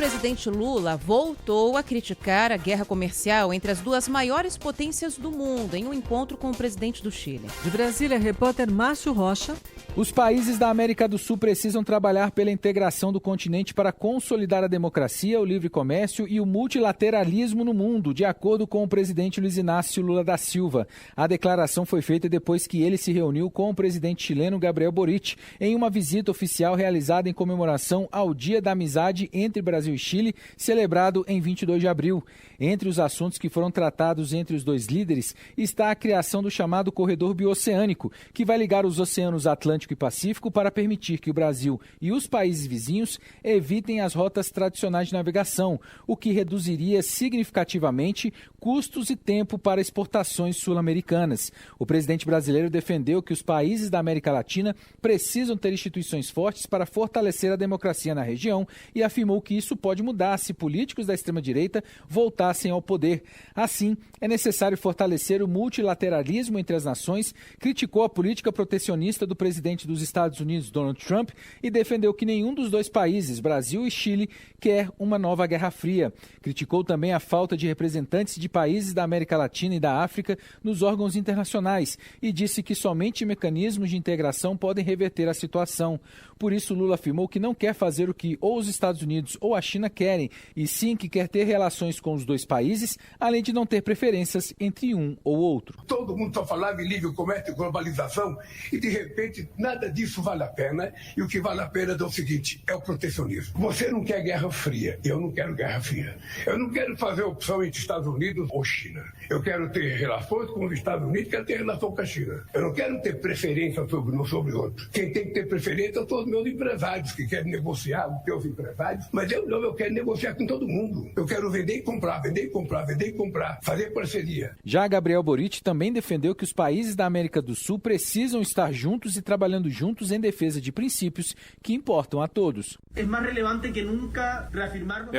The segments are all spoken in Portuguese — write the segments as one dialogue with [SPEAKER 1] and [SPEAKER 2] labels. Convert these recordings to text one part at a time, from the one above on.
[SPEAKER 1] ex-presidente Lula voltou a criticar a guerra comercial entre as duas maiores potências do mundo em um encontro com o presidente do Chile.
[SPEAKER 2] De Brasília, repórter Márcio Rocha.
[SPEAKER 3] Os países da América do Sul precisam trabalhar pela integração do continente para consolidar a democracia, o livre comércio e o multilateralismo no mundo, de acordo com o presidente Luiz Inácio Lula da Silva. A declaração foi feita depois que ele se reuniu com o presidente chileno Gabriel Boric em uma visita oficial realizada em comemoração ao Dia da Amizade entre Brasil e Chile, celebrado em 22 de abril. Entre os assuntos que foram tratados entre os dois líderes está a criação do chamado Corredor Bioceânico, que vai ligar os oceanos Atlântico e Pacífico para permitir que o Brasil e os países vizinhos evitem as rotas tradicionais de navegação, o que reduziria significativamente custos e tempo para exportações sul-americanas. O presidente brasileiro defendeu que os países da América Latina precisam ter instituições fortes para fortalecer a democracia na região e afirmou que isso pode mudar se políticos da extrema-direita voltassem ao poder. Assim, é necessário fortalecer o multilateralismo entre as nações, criticou a política protecionista do presidente dos Estados Unidos, Donald Trump, e defendeu que nenhum dos dois países, Brasil e Chile, quer uma nova Guerra Fria. Criticou também a falta de representantes de países da América Latina e da África nos órgãos internacionais e disse que somente mecanismos de integração podem reverter a situação. Por isso, Lula afirmou que não quer fazer o que ou os Estados Unidos ou a China querem, e sim que quer ter relações com os dois países, além de não ter preferências entre um ou outro.
[SPEAKER 4] Todo mundo só falava em livre comércio e globalização e, de repente, nada disso vale a pena. E o que vale a pena é o seguinte, é o protecionismo. Você não quer Guerra Fria, eu não quero Guerra Fria. Eu não quero fazer opção entre Estados Unidos ou China. Eu quero ter relações com os Estados Unidos, quero ter relação com a China. Eu não quero ter preferência sobre um sobre outro. Quem tem que ter preferência são os meus empresários, que querem negociar com os seus empresários. Mas eu quero negociar com todo mundo. Eu quero vender e comprar, vender e comprar, vender e comprar, fazer parceria.
[SPEAKER 3] Já Gabriel Boric também defendeu que os países da América do Sul precisam estar juntos e trabalhando juntos em defesa de princípios que importam a todos.
[SPEAKER 5] É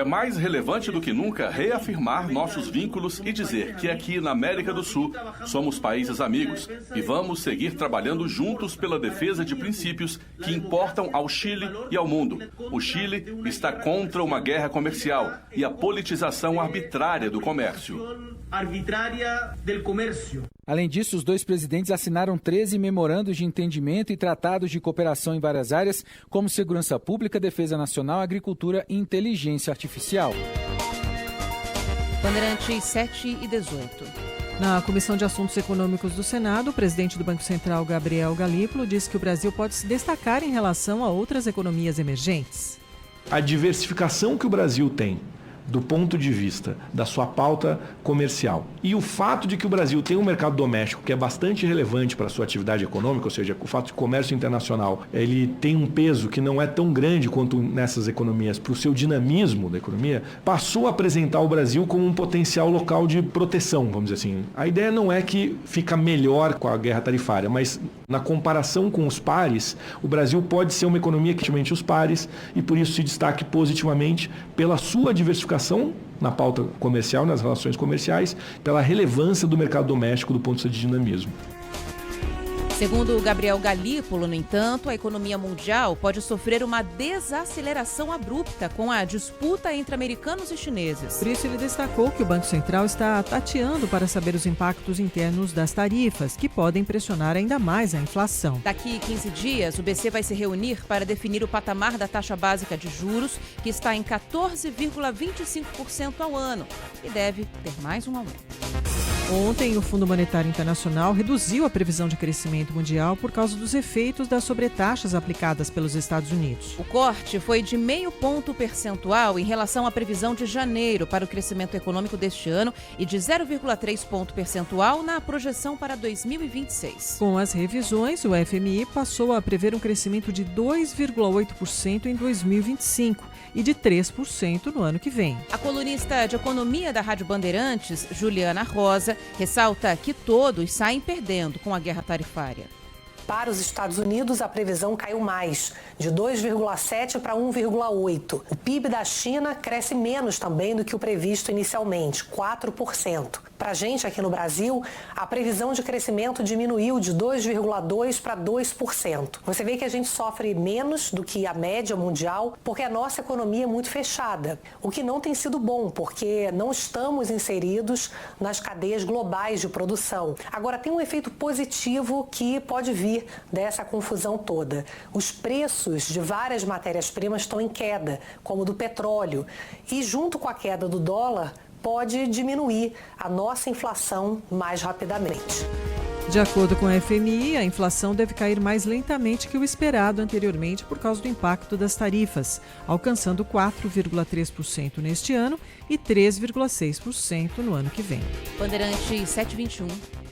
[SPEAKER 5] mais relevante do que nunca reafirmar nossos vínculos e dizer que aqui na América do Sul somos países amigos e vamos seguir trabalhando juntos pela defesa de princípios que importam ao Chile e ao mundo. O Chile está contra uma guerra comercial e a politização arbitrária do comércio.
[SPEAKER 3] Além disso, os dois presidentes assinaram 13 memorandos de entendimento e tratados de cooperação em várias áreas, como segurança pública, defesa nacional, agricultura e inteligência artificial.
[SPEAKER 1] Bandeirantes 7 e 18.
[SPEAKER 2] Na Comissão de Assuntos Econômicos do Senado, o presidente do Banco Central, Gabriel Galípolo, disse que o Brasil pode se destacar em relação a outras economias emergentes.
[SPEAKER 6] A diversificação que o Brasil tem do ponto de vista da sua pauta comercial e o fato de que o Brasil tem um mercado doméstico que é bastante relevante para a sua atividade econômica, ou seja, o fato de comércio internacional, ele tem um peso que não é tão grande quanto nessas economias para o seu dinamismo da economia, passou a apresentar o Brasil como um potencial local de proteção, vamos dizer assim. A ideia não é que fica melhor com a guerra tarifária, mas na comparação com os pares, o Brasil pode ser uma economia que atinge os pares e por isso se destaque positivamente pela sua diversificação na pauta comercial, nas relações comerciais, pela relevância do mercado doméstico do ponto de vista de dinamismo.
[SPEAKER 1] Segundo Gabriel Galípolo, no entanto, a economia mundial pode sofrer uma desaceleração abrupta com a disputa entre americanos e chineses.
[SPEAKER 2] Por isso, ele destacou que o Banco Central está tateando para saber os impactos internos das tarifas, que podem pressionar ainda mais a inflação.
[SPEAKER 1] Daqui 15 dias, o BC vai se reunir para definir o patamar da taxa básica de juros, que está em 14,25% ao ano, e deve ter mais um aumento.
[SPEAKER 2] Ontem, o Fundo Monetário Internacional reduziu a previsão de crescimento mundial por causa dos efeitos das sobretaxas aplicadas pelos Estados Unidos.
[SPEAKER 1] O corte foi de 0,5 ponto percentual em relação à previsão de janeiro para o crescimento econômico deste ano e de 0,3 ponto percentual na projeção para 2026.
[SPEAKER 2] Com as revisões, o FMI passou a prever um crescimento de 2,8% em 2025 e de 3% no ano que vem.
[SPEAKER 1] A colunista de economia da Rádio Bandeirantes, Juliana Rosa, ressalta que todos saem perdendo com a guerra tarifária.
[SPEAKER 7] Para os Estados Unidos, a previsão caiu mais, de 2,7% para 1,8%. O PIB da China cresce menos também do que o previsto inicialmente, 4%. Para a gente aqui no Brasil, a previsão de crescimento diminuiu de 2,2% para 2%. Você vê que a gente sofre menos do que a média mundial porque a nossa economia é muito fechada, o que não tem sido bom, porque não estamos inseridos nas cadeias globais de produção. Agora, tem um efeito positivo que pode vir dessa confusão toda. Os preços de várias matérias-primas estão em queda, como o do petróleo, e junto com a queda do dólar, pode diminuir a nossa inflação mais rapidamente.
[SPEAKER 2] De acordo com a FMI, a inflação deve cair mais lentamente que o esperado anteriormente por causa do impacto das tarifas, alcançando 4,3% neste ano e 3,6% no ano que vem.
[SPEAKER 1] Bandeirante 721.